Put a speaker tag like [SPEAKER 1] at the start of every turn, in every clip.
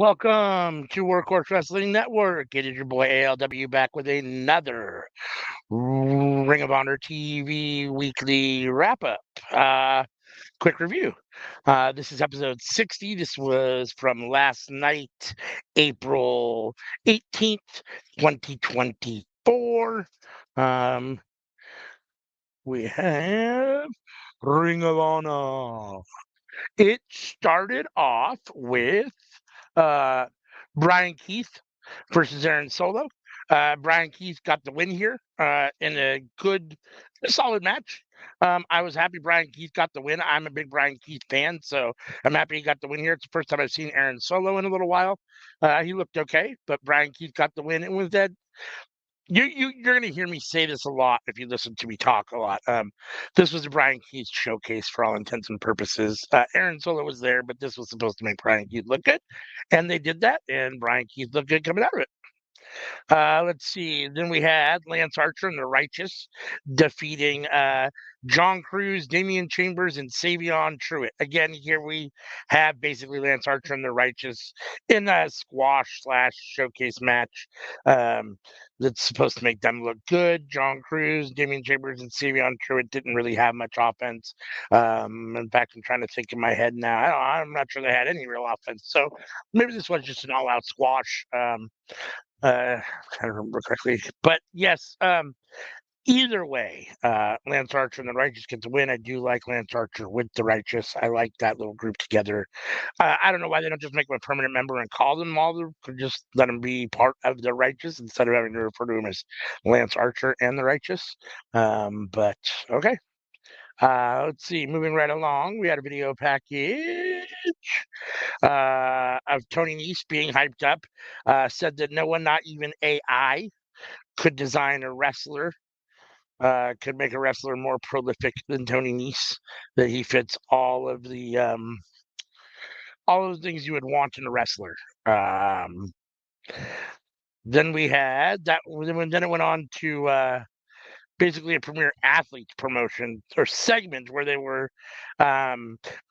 [SPEAKER 1] Welcome to Workhorse Wrestling Network. It is your boy ALW back with another Ring of Honor TV weekly wrap up. Quick review. This is episode 60. This was from last night, April 18th, 2024. Um, we have Ring of Honor. It started off with uh, Brian Keith versus Aaron Solo. Brian Keith got the win here in a solid match. I was happy Brian Keith got the win. I'm a big Brian Keith fan, so I'm happy he got the win here. It's the first time I've seen Aaron Solo in a little while. He looked okay, but Brian Keith got the win. It was that you're going to hear me say this a lot if you listen to me talk a lot. This was a Brian Keith showcase for all intents and purposes. Aaron Solo was there, but this was supposed to make Brian Keith look good, and they did that, and Brian Keith looked good coming out of it. Let's see. Then we had Lance Archer and the Righteous defeating John Cruz, Damian Chambers, and Savion Truitt. Again, here we have basically Lance Archer and the Righteous in a squash/showcase match that's supposed to make them look good. John Cruz, Damian Chambers, and Savion Truitt didn't really have much offense. In fact, I'm trying to think in my head now. I'm not sure they had any real offense. So maybe this was just an all-out squash. I don't remember correctly, but yes. Either way, Lance Archer and the Righteous get the win. I do like Lance Archer with the Righteous. I like that little group together. I don't know why they don't just make him a permanent member and call them all. Could just let him be part of the Righteous instead of having to refer to him as Lance Archer and the Righteous. But okay. Let's see. Moving right along, we had a video package of Tony Nese being hyped up. Said that no one, not even AI, could design a wrestler, could make a wrestler more prolific than Tony Nese. That he fits all of the things you would want in a wrestler. Then we had that. Then it went on to basically a Premier Athletes promotion or segment where they were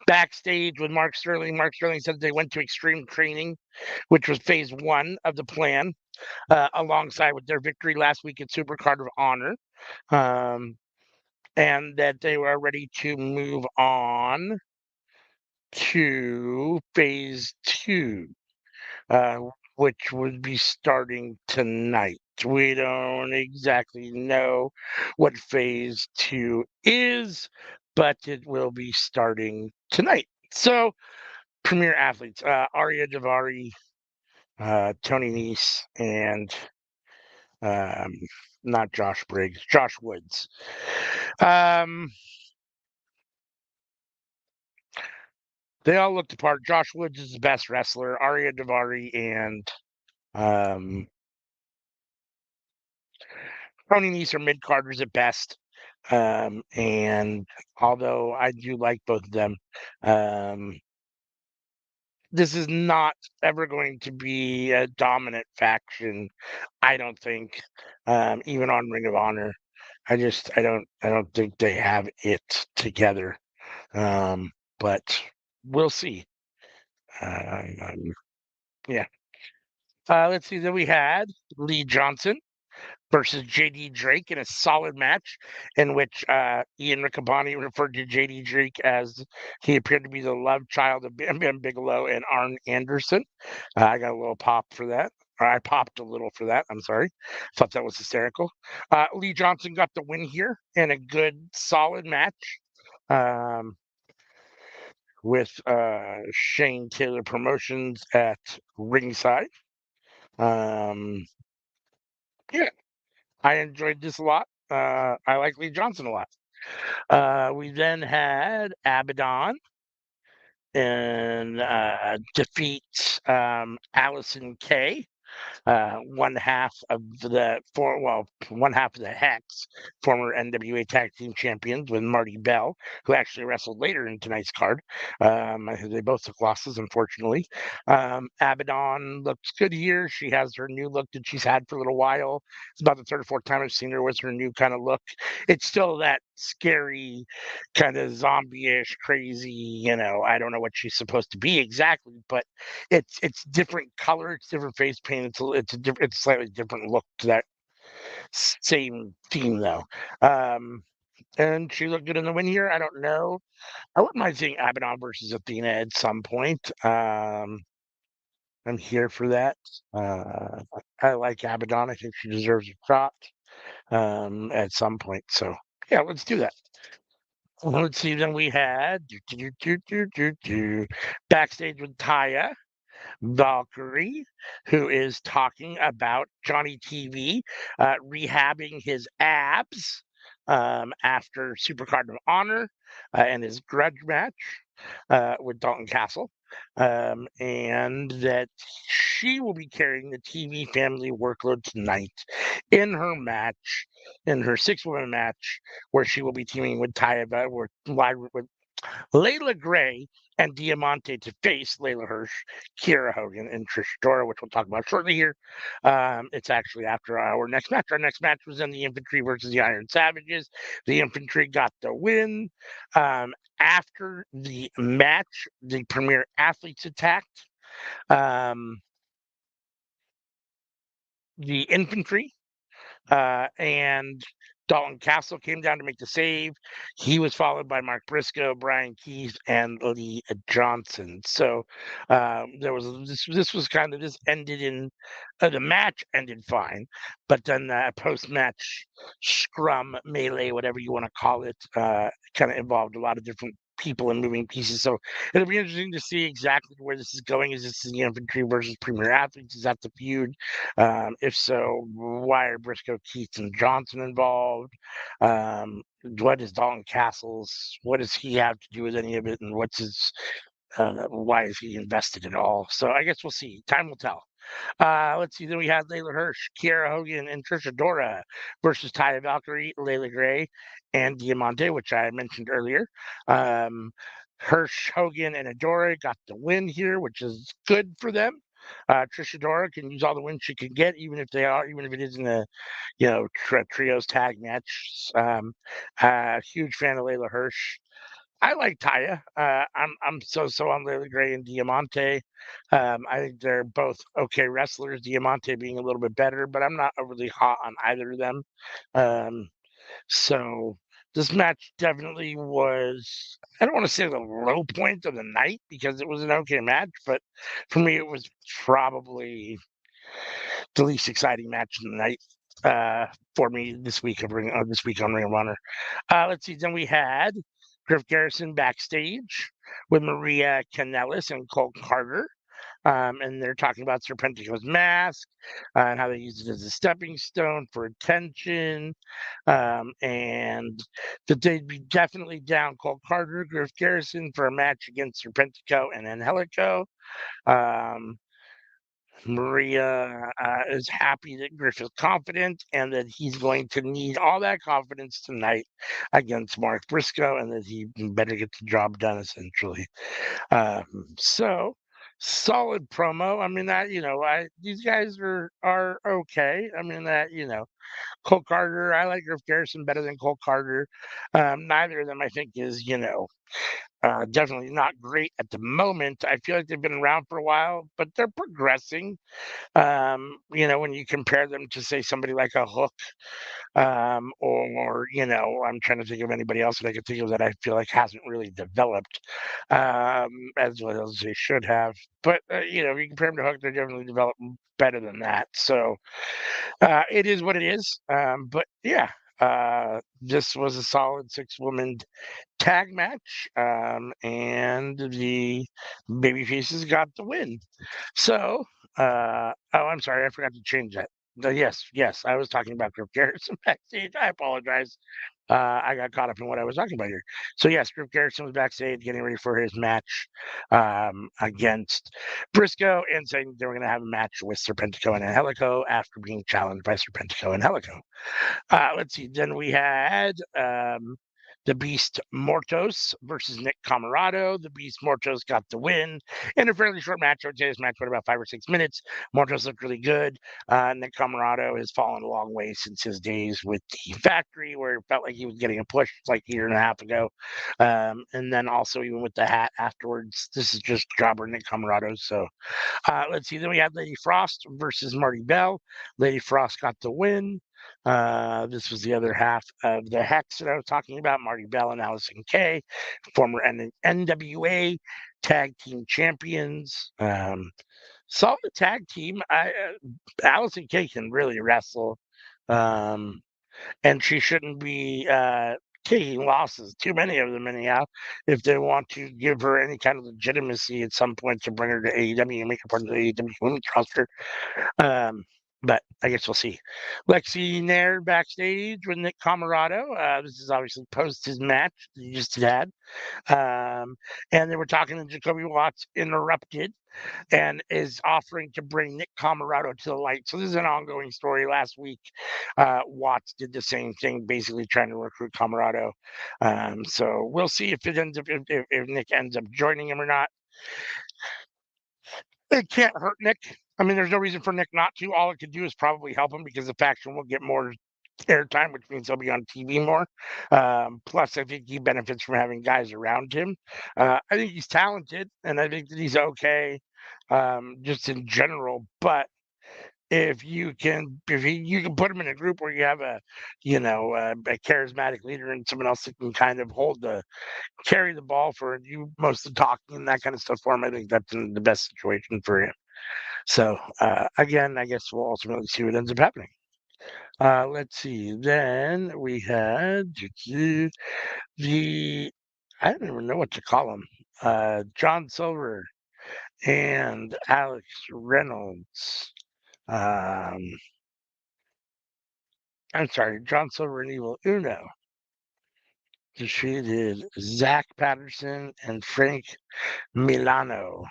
[SPEAKER 1] backstage with Mark Sterling. Mark Sterling said they went to extreme training, which was phase one of the plan, alongside with their victory last week at Supercard of Honor, and that they were ready to move on to phase two, uh, which would be starting tonight. We don't exactly know what phase two is, but it will be starting tonight. So, Premier Athletes, Arya Davari, Tony Nese, and um, not Josh Briggs, Josh Woods. They all looked apart. Josh Woods is the best wrestler. Arya Davari and Tony Nese are mid carders at best. And although I do like both of them, this is not ever going to be a dominant faction. I don't think, even on Ring of Honor. I don't think they have it together. But we'll see. Yeah. Let's see. Then we had Lee Johnson versus JD Drake in a solid match in which Ian Riccaboni referred to JD Drake as he appeared to be the love child of Bam Bam Bigelow and Arn Anderson. I got a little pop for that. Or I popped a little for that. I'm sorry. Thought that was hysterical. Lee Johnson got the win here in a good, solid match. With Shane Taylor Promotions at ringside. Yeah, I enjoyed this a lot. I like Lee Johnson a lot. We then had Abaddon and defeat Allison Kay. One half of the Hex, former NWA Tag Team Champions, with Marty Bell, who actually wrestled later in tonight's card. They both took losses, unfortunately. Abaddon looks good here. She has her new look that she's had for a little while. It's about the third or fourth time I've seen her with her new kind of look. It's still that scary, kind of zombie-ish, crazy. I don't know what she's supposed to be exactly, but it's different color, it's different face paint. It's a slightly different look to that same theme though. Um, and she looked good in the win here. I don't know. I wouldn't mind seeing Abaddon versus Athena at some point. I'm here for that. Uh, I like Abaddon. I think she deserves a shot at some point. So yeah, let's do that. Let's see. Then we had backstage with Taya Valkyrie, who is talking about Johnny TV rehabbing his abs after Supercard of Honor and his grudge match with Dalton Castle, and that she will be carrying the TV family workload tonight in her match, in her six-woman match, where she will be teaming with with Layla Gray and Diamante to face Layla Hirsch, Kiera Hogan, and Trish Dora, which we'll talk about shortly here. It's actually after our next match. Our next match was in the Infantry versus the Iron Savages. The Infantry got the win. After the match, the Premier Athletes attacked the Infantry. And Dalton Castle came down to make the save. He was followed by Mark Briscoe, Brian Keith, and Lee Johnson. So there was this was kind of this ended in the match ended fine, but then the post match scrum melee, whatever you want to call it, kind of involved a lot of different people and moving pieces. So it'll be interesting to see exactly where this is going. Is this the Infantry versus Premier Athletes? Is that the feud? If so, why are Briscoe, Keith, and Johnson involved? What is Dalton Castle's? What does he have to do with any of it? And what's his? Why is he invested at all? So I guess we'll see. Time will tell. Let's see. Then we had Layla Hirsch, Kiera Hogan, and Trisha Dora versus Taya Valkyrie, Layla Gray, and Diamante, which I mentioned earlier. Hirsch, Hogan, and Adora got the win here, which is good for them. Trisha Dora can use all the wins she can get, even if it isn't a, trios tag match. Huge fan of Layla Hirsch. I like Taya. I'm so on Layla Gray and Diamante. I think they're both okay wrestlers. Diamante being a little bit better, but I'm not overly hot on either of them. Um, so this match definitely was. I don't want to say the low point of the night because it was an okay match, but for me it was probably the least exciting match of the night for me this week this week on Ring of Honor. Let's see. Then we had Griff Garrison backstage with Maria Kanellis and Cole Carter. And they're talking about Serpentico's mask and how they use it as a stepping stone for attention. And that they'd be definitely down Cole Carter, Griff Garrison for a match against Serpentico and Angelico. Maria is happy that Griff is confident and that he's going to need all that confidence tonight against Mark Briscoe and that he better get the job done, essentially. Um, so solid promo. I mean that these guys are okay. I mean that Cole Carter. I like Griff Garrison better than Cole Carter. Neither of them, I think, is definitely not great at the moment. I feel like they've been around for a while, but they're progressing. When you compare them to say somebody like a Hook, or I'm trying to think of anybody else that I could think of that I feel like hasn't really developed as well as they should have. But if you compare them to Hook, they're definitely developed better than that. So it is what it is. But yeah, this was a solid six-woman tag match, and the baby faces got the win. So, oh, I'm sorry, I forgot to change that. Yes, I was talking about Griff Garrison backstage. I apologize. I got caught up in what I was talking about here. So yes, Griff Garrison was backstage getting ready for his match against Briscoe and saying they were going to have a match with Serpentico and Angelico after being challenged by Serpentico and Angelico. Let's see. Then we had the Beast Mortos versus Nick Camarado. The Beast Mortos got the win in a fairly short match. I would say this match went about 5 or 6 minutes. Mortos looked really good. Nick Camarado has fallen a long way since his days with the factory, where it felt like he was getting a push like a year and a half ago. And then also even with the hat afterwards, this is just jobber Nick Camarado. So let's see. Then we had Lady Frost versus Marty Bell. Lady Frost got the win. This was the other half of the Hex that I was talking about. Marty Bell and Allison Kay, former NWA tag team champions. Solid tag team. Allison Kay can really wrestle. And she shouldn't be taking losses, too many of them anyhow, if they want to give her any kind of legitimacy at some point to bring her to AEW and make her part of the AEW women's roster. But I guess we'll see. Lexi Nair backstage with Nick Camarado. This is obviously post his match that he just had. And they were talking to Jacoby Watts interrupted and is offering to bring Nick Camarado to the light. So this is an ongoing story. Last week, Watts did the same thing, basically trying to recruit Camarado. So we'll see if it ends up if Nick ends up joining him or not. It can't hurt Nick. I mean, there's no reason for Nick not to. All it could do is probably help him because the faction will get more airtime, which means he'll be on TV more. Plus, I think he benefits from having guys around him. I think he's talented, and I think that he's okay, just in general. But if you can, you can put him in a group where you have a charismatic leader and someone else that can kind of carry the ball for you, most of the talking and that kind of stuff for him, I think that's the best situation for him. So again, I guess we'll ultimately see what ends up happening. Let's see. Then we had the I don't even know what to call him. John Silver and Alex Reynolds. I'm sorry, John Silver and Evil Uno defeated Zach Patterson and Frank Milano.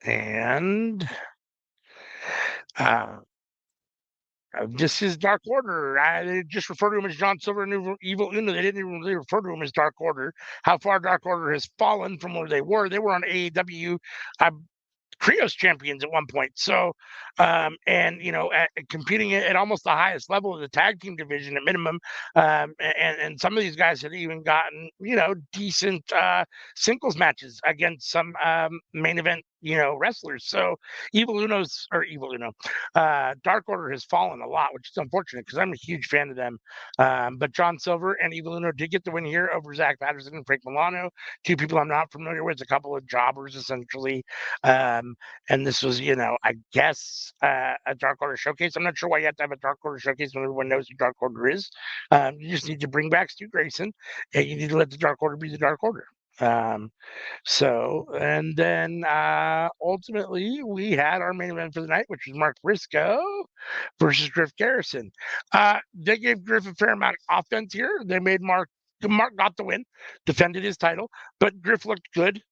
[SPEAKER 1] And this is Dark Order. They just refer to him as John Silver and Evil Uno. They didn't even really refer to him as Dark Order. How far Dark Order has fallen from where they were. They were on AEW. Trios champions at one point. So, and competing at almost the highest level of the tag team division at minimum. And some of these guys had even gotten decent singles matches against some main event wrestlers. So Evil Uno, Dark Order has fallen a lot, which is unfortunate because I'm a huge fan of them. But John Silver and Evil Uno did get the win here over Zach Patterson and Frank Milano, two people I'm not familiar with, a couple of jobbers essentially. And this was, I guess, a Dark Order showcase. I'm not sure why you have to have a Dark Order showcase when everyone knows who Dark Order is. You just need to bring back Stu Grayson, and you need to let the Dark Order be the Dark Order. And then ultimately we had our main event for the night, which was Mark Briscoe versus Griff Garrison. They gave Griff a fair amount of offense here. They made Mark got the win, defended his title, but Griff looked good.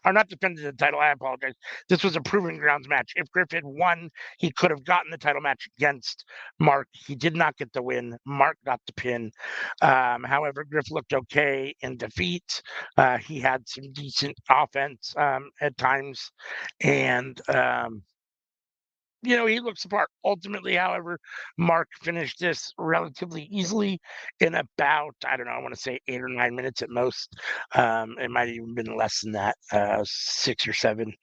[SPEAKER 1] Or not defended the title, I apologize. This was a proving grounds match. If Griff had won, he could have gotten the title match against Mark. He did not get the win. Mark got the pin. However, Griff looked okay in defeat. He had some decent offense at times. And he looks the part. Ultimately, however, Mark finished this relatively easily in about, I don't know, I want to say 8 or 9 minutes at most. It might have even been less than that, 6 or 7.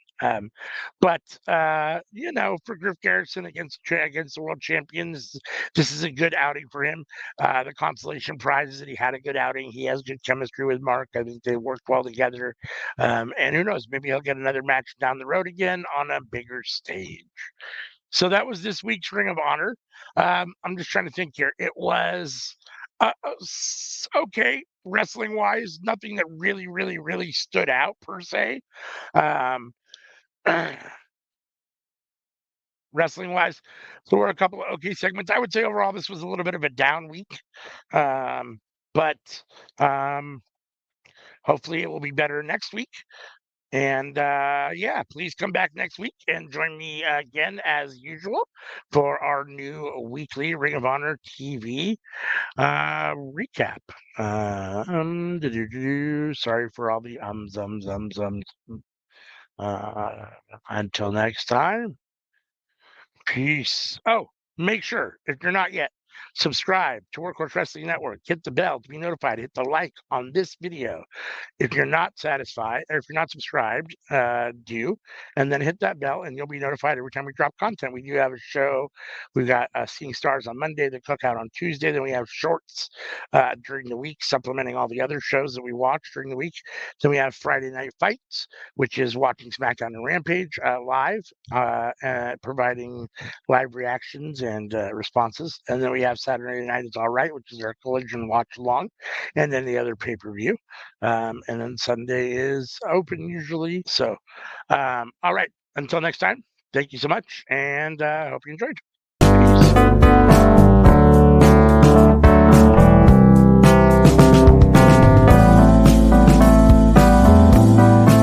[SPEAKER 1] But for Griff Garrison against the world champions, this is a good outing for him. The consolation prize is that he had a good outing. He has good chemistry with Mark. I think they worked well together. And who knows, maybe he'll get another match down the road again on a bigger stage. So that was this week's Ring of Honor. I'm just trying to think here. It was okay wrestling wise, nothing that really, really, really stood out per se. Wrestling wise, there were a couple of okay segments. I would say overall this was a little bit of a down week, but hopefully it will be better next week. And yeah, please come back next week and join me again as usual for our new weekly Ring of Honor TV recap. Sorry for all the ums. Uh, until next time, peace. Oh, make sure, if you're not yet, subscribe to Workhorse Wrestling Network. Hit the bell to be notified. Hit the like on this video. If you're not satisfied, or if you're not subscribed, do, and then hit that bell, and you'll be notified every time we drop content. We do have a show. We've got Seeing Stars on Monday, the Cookout on Tuesday. Then we have shorts during the week, supplementing all the other shows that we watch during the week. Then we have Friday Night Fights, which is watching SmackDown and Rampage live, providing live reactions and responses. And then we have Saturday Night Is All Right, which is our Collision watch along, and then the other pay per view. And then Sunday is open usually. So, all right. Until next time, thank you so much, and hope you enjoyed.